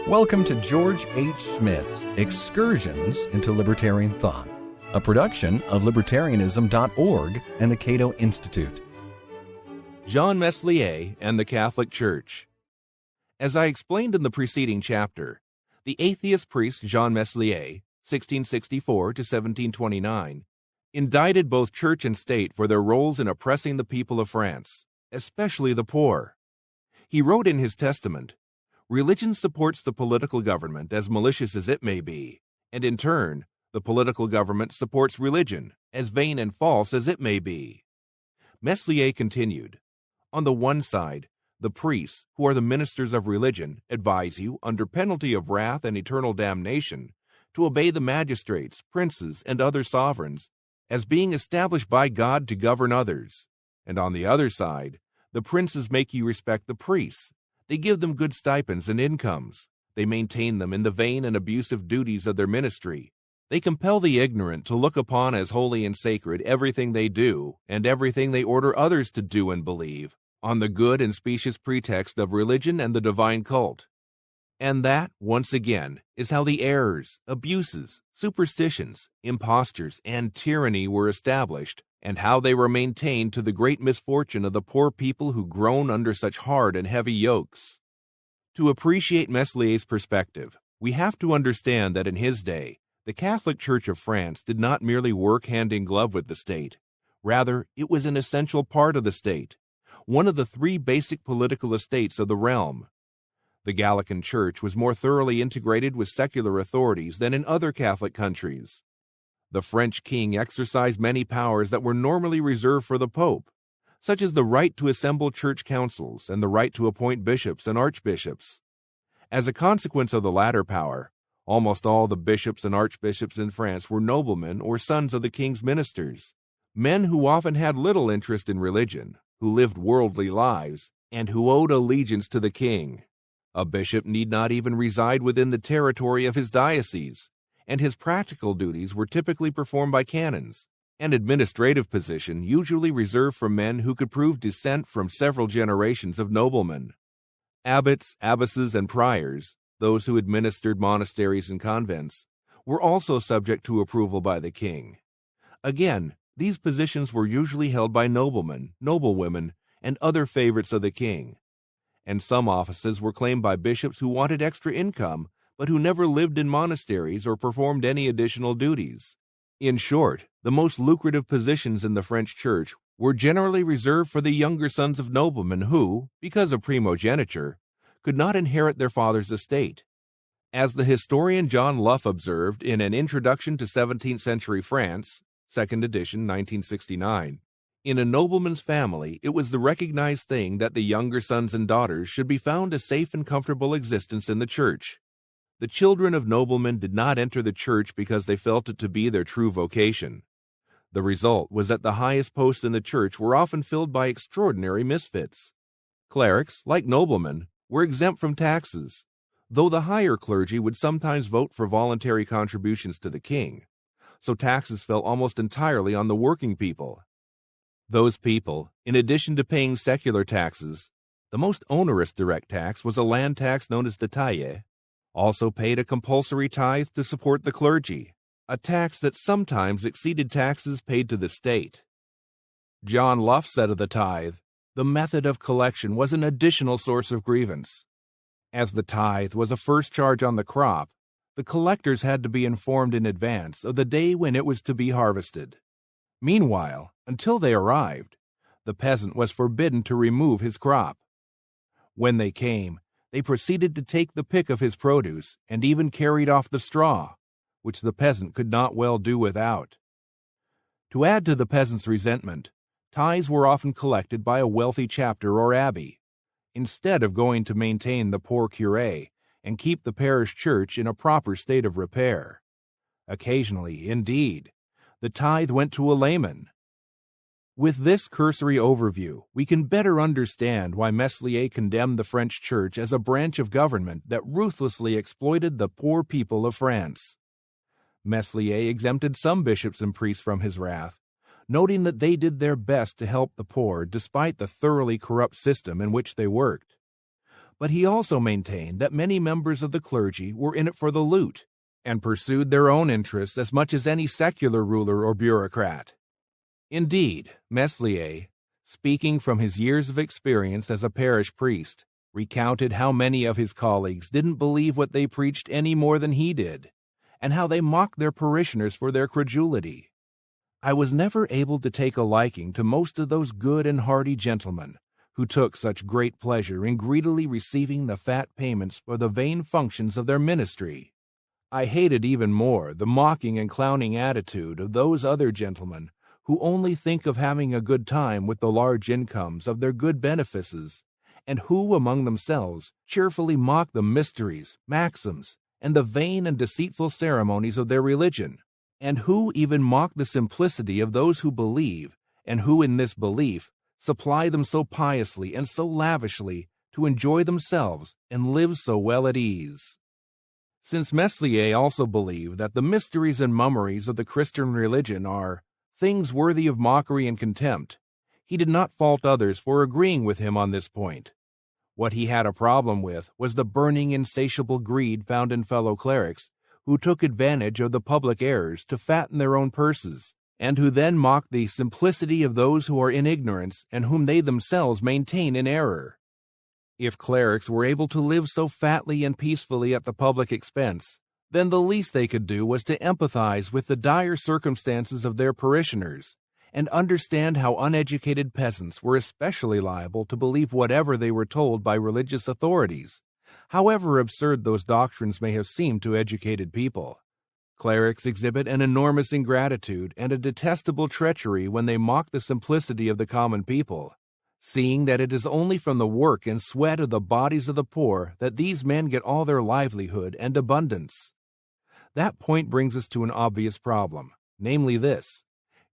Welcome to George H. Smith's Excursions into Libertarian Thought, a production of Libertarianism.org and the Cato Institute. Jean Meslier and the Catholic Church. As I explained in the preceding chapter, the atheist priest Jean Meslier, 1664 to 1729, indicted both church and state for their roles in oppressing the people of France, especially the poor. He wrote in his testament, "Religion supports the political government as malicious as it may be, and in turn, the political government supports religion, as vain and false as it may be." Meslier continued, "On the one side, the priests, who are the ministers of religion, advise you, under penalty of wrath and eternal damnation, to obey the magistrates, princes, and other sovereigns, as being established by God to govern others. And on the other side, the princes make you respect the priests. They give them good stipends and incomes. They maintain them in the vain and abusive duties of their ministry. They compel the ignorant to look upon as holy and sacred everything they do, and everything they order others to do and believe, on the good and specious pretext of religion and the divine cult. And that, once again, is how the errors, abuses, superstitions, impostures, and tyranny were established, and how they were maintained to the great misfortune of the poor people who groan under such hard and heavy yokes." To appreciate Meslier's perspective, we have to understand that in his day, the Catholic Church of France did not merely work hand in glove with the state. Rather, it was an essential part of the state, one of the three basic political estates of the realm. The Gallican Church was more thoroughly integrated with secular authorities than in other Catholic countries. The French king exercised many powers that were normally reserved for the Pope, such as the right to assemble church councils and the right to appoint bishops and archbishops. As a consequence of the latter power, almost all the bishops and archbishops in France were noblemen or sons of the king's ministers, men who often had little interest in religion, who lived worldly lives, and who owed allegiance to the king. A bishop need not even reside within the territory of his diocese, and his practical duties were typically performed by canons, an administrative position usually reserved for men who could prove descent from several generations of noblemen. Abbots, abbesses, and priors, those who administered monasteries and convents, were also subject to approval by the king. Again, these positions were usually held by noblemen, noblewomen, and other favorites of the king. And some offices were claimed by bishops who wanted extra income, but who never lived in monasteries or performed any additional duties. In short, the most lucrative positions in the French church were generally reserved for the younger sons of noblemen who, because of primogeniture, could not inherit their father's estate. As the historian John Luff observed in an Introduction to 17th Century France, 2nd edition, 1969, in a nobleman's family, it was the recognized thing that the younger sons and daughters should be found a safe and comfortable existence in the church. The children of noblemen did not enter the church because they felt it to be their true vocation. The result was that the highest posts in the church were often filled by extraordinary misfits. Clerics, like noblemen, were exempt from taxes, though the higher clergy would sometimes vote for voluntary contributions to the king, so taxes fell almost entirely on the working people. Those people, in addition to paying secular taxes, the most onerous direct tax was a land tax known as the taille, also paid a compulsory tithe to support the clergy, a tax that sometimes exceeded taxes paid to the state. John Luff said of the tithe, "The method of collection was an additional source of grievance. As the tithe was a first charge on the crop, the collectors had to be informed in advance of the day when it was to be harvested. Meanwhile, until they arrived, the peasant was forbidden to remove his crop. When they came, they proceeded to take the pick of his produce and even carried off the straw, which the peasant could not well do without." To add to the peasant's resentment, tithes were often collected by a wealthy chapter or abbey, instead of going to maintain the poor curé and keep the parish church in a proper state of repair. Occasionally, indeed, the tithe went to a layman. With this cursory overview, we can better understand why Meslier condemned the French church as a branch of government that ruthlessly exploited the poor people of France. Meslier exempted some bishops and priests from his wrath, noting that they did their best to help the poor despite the thoroughly corrupt system in which they worked. But he also maintained that many members of the clergy were in it for the loot and pursued their own interests as much as any secular ruler or bureaucrat. Indeed, Meslier, speaking from his years of experience as a parish priest, recounted how many of his colleagues didn't believe what they preached any more than he did, and how they mocked their parishioners for their credulity. I was never able to take a liking to most of those good and hearty gentlemen who took such great pleasure in greedily receiving the fat payments for the vain functions of their ministry. I hated even more the mocking and clowning attitude of those other gentlemen who only think of having a good time with the large incomes of their good benefices, and who among themselves cheerfully mock the mysteries, maxims, and the vain and deceitful ceremonies of their religion, and who even mock the simplicity of those who believe, and who in this belief supply them so piously and so lavishly to enjoy themselves and live so well at ease. Since Meslier also believed that the mysteries and mummeries of the Christian religion are things worthy of mockery and contempt, he did not fault others for agreeing with him on this point. What he had a problem with was the burning, insatiable greed found in fellow clerics who took advantage of the public errors to fatten their own purses, and who then mock the simplicity of those who are in ignorance and whom they themselves maintain in error. If clerics were able to live so fatly and peacefully at the public expense, then the least they could do was to empathize with the dire circumstances of their parishioners, and understand how uneducated peasants were especially liable to believe whatever they were told by religious authorities, however absurd those doctrines may have seemed to educated people. Clerics exhibit an enormous ingratitude and a detestable treachery when they mock the simplicity of the common people, seeing that it is only from the work and sweat of the bodies of the poor that these men get all their livelihood and abundance. That point brings us to an obvious problem, namely this.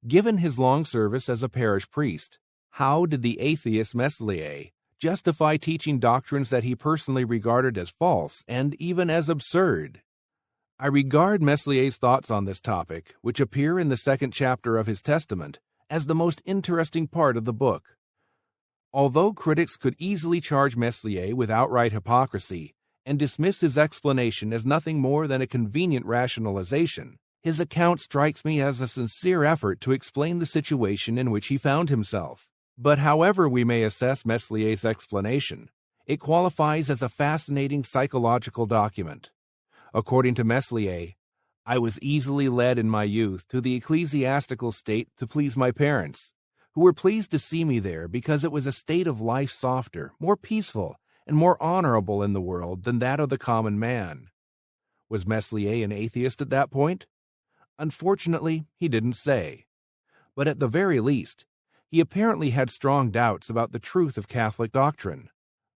Given his long service as a parish priest, how did the atheist Meslier justify teaching doctrines that he personally regarded as false and even as absurd? I regard Meslier's thoughts on this topic, which appear in the second chapter of his Testament, as the most interesting part of the book. Although critics could easily charge Meslier with outright hypocrisy and dismiss his explanation as nothing more than a convenient rationalization, his account strikes me as a sincere effort to explain the situation in which he found himself. But however we may assess Meslier's explanation, it qualifies as a fascinating psychological document. According to Meslier, I was easily led in my youth to the ecclesiastical state to please my parents, who were pleased to see me there because it was a state of life softer, more peaceful, and more honorable in the world than that of the common man. Was Meslier an atheist at that point? Unfortunately, he didn't say. But at the very least, he apparently had strong doubts about the truth of Catholic doctrine.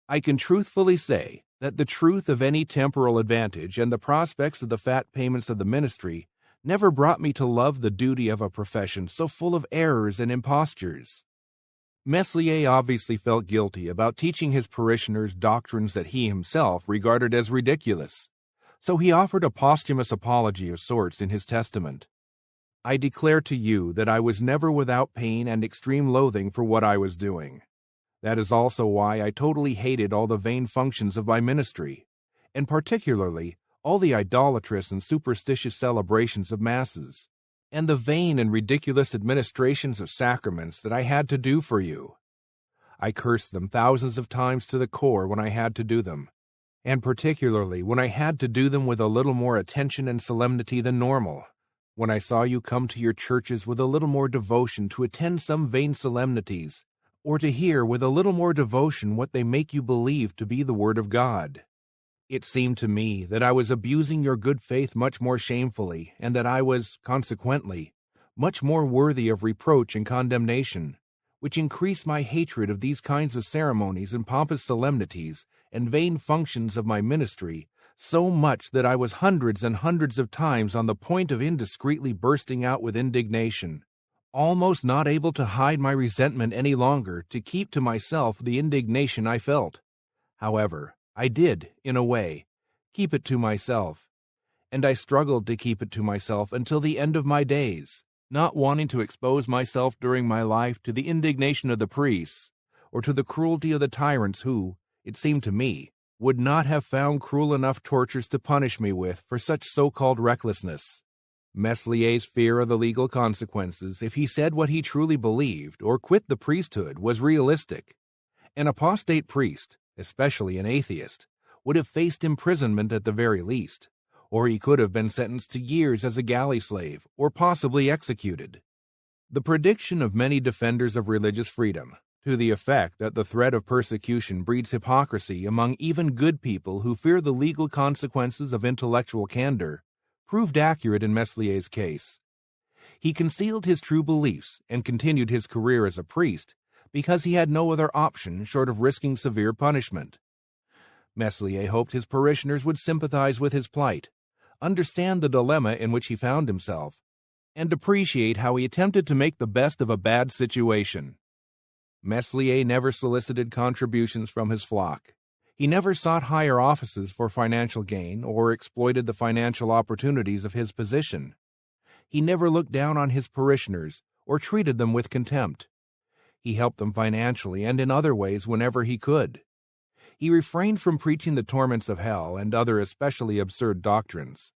I can truthfully say that the truth of any temporal advantage and the prospects of the fat payments of the ministry never brought me to love the duty of a profession so full of errors and impostures. Meslier obviously felt guilty about teaching his parishioners doctrines that he himself regarded as ridiculous, so he offered a posthumous apology of sorts in his testament. I declare to you that I was never without pain and extreme loathing for what I was doing. That is also why I totally hated all the vain functions of my ministry, and particularly all the idolatrous and superstitious celebrations of masses, and the vain and ridiculous administrations of sacraments that I had to do for you. I cursed them thousands of times to the core when I had to do them, and particularly when I had to do them with a little more attention and solemnity than normal, when I saw you come to your churches with a little more devotion to attend some vain solemnities, or to hear with a little more devotion what they make you believe to be the Word of God. It seemed to me that I was abusing your good faith much more shamefully, and that I was, consequently, much more worthy of reproach and condemnation, which increased my hatred of these kinds of ceremonies and pompous solemnities and vain functions of my ministry so much that I was hundreds and hundreds of times on the point of indiscreetly bursting out with indignation, almost not able to hide my resentment any longer to keep to myself the indignation I felt. However, I did, in a way, keep it to myself, and I struggled to keep it to myself until the end of my days, not wanting to expose myself during my life to the indignation of the priests, or to the cruelty of the tyrants who, it seemed to me, would not have found cruel enough tortures to punish me with for such so-called recklessness. Meslier's fear of the legal consequences if he said what he truly believed or quit the priesthood was realistic. An apostate priest, especially an atheist, would have faced imprisonment at the very least, or he could have been sentenced to years as a galley slave or possibly executed. The prediction of many defenders of religious freedom, to the effect that the threat of persecution breeds hypocrisy among even good people who fear the legal consequences of intellectual candor, proved accurate in Meslier's case. He concealed his true beliefs and continued his career as a priest because he had no other option short of risking severe punishment. Meslier hoped his parishioners would sympathize with his plight, understand the dilemma in which he found himself, and appreciate how he attempted to make the best of a bad situation. Meslier never solicited contributions from his flock. He never sought higher offices for financial gain or exploited the financial opportunities of his position. He never looked down on his parishioners or treated them with contempt. He helped them financially and in other ways whenever he could. He refrained from preaching the torments of hell and other especially absurd doctrines,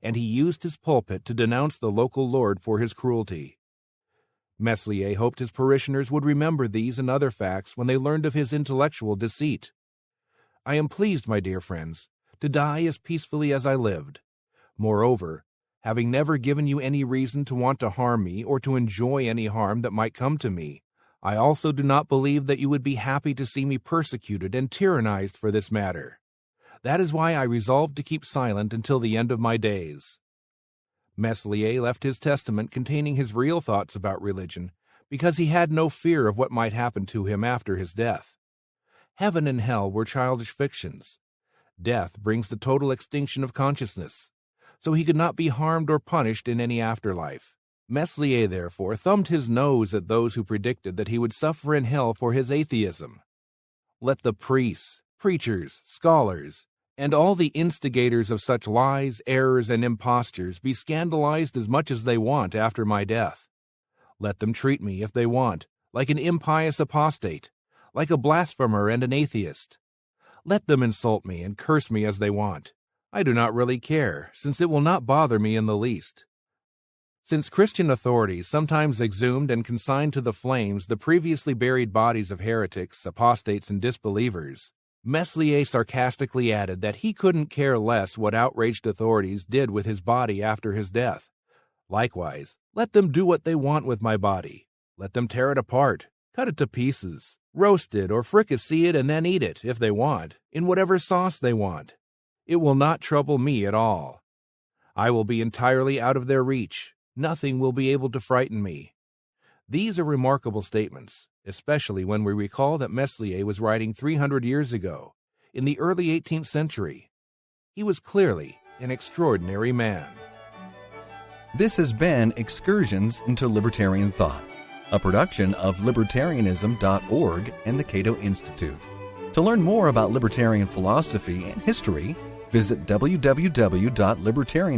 and he used his pulpit to denounce the local lord for his cruelty. Meslier hoped his parishioners would remember these and other facts when they learned of his intellectual deceit. I am pleased, my dear friends, to die as peacefully as I lived. Moreover, having never given you any reason to want to harm me or to enjoy any harm that might come to me, I also do not believe that you would be happy to see me persecuted and tyrannized for this matter. That is why I resolved to keep silent until the end of my days. Meslier left his testament containing his real thoughts about religion because he had no fear of what might happen to him after his death. Heaven and hell were childish fictions. Death brings the total extinction of consciousness, so he could not be harmed or punished in any afterlife. Meslier, therefore, thumbed his nose at those who predicted that he would suffer in hell for his atheism. Let the priests, preachers, scholars, and all the instigators of such lies, errors, and impostures be scandalized as much as they want after my death. Let them treat me, if they want, like an impious apostate, like a blasphemer and an atheist. Let them insult me and curse me as they want. I do not really care, since it will not bother me in the least. Since Christian authorities sometimes exhumed and consigned to the flames the previously buried bodies of heretics, apostates, and disbelievers, Meslier sarcastically added that he couldn't care less what outraged authorities did with his body after his death. Likewise, let them do what they want with my body. Let them tear it apart, cut it to pieces, roast it or fricassee it and then eat it, if they want, in whatever sauce they want. It will not trouble me at all. I will be entirely out of their reach. Nothing will be able to frighten me. These are remarkable statements, especially when we recall that Meslier was writing 300 years ago, in the early 18th century. He was clearly an extraordinary man. This has been Excursions into Libertarian Thought, a production of Libertarianism.org and the Cato Institute. To learn more about libertarian philosophy and history, visit www.libertarian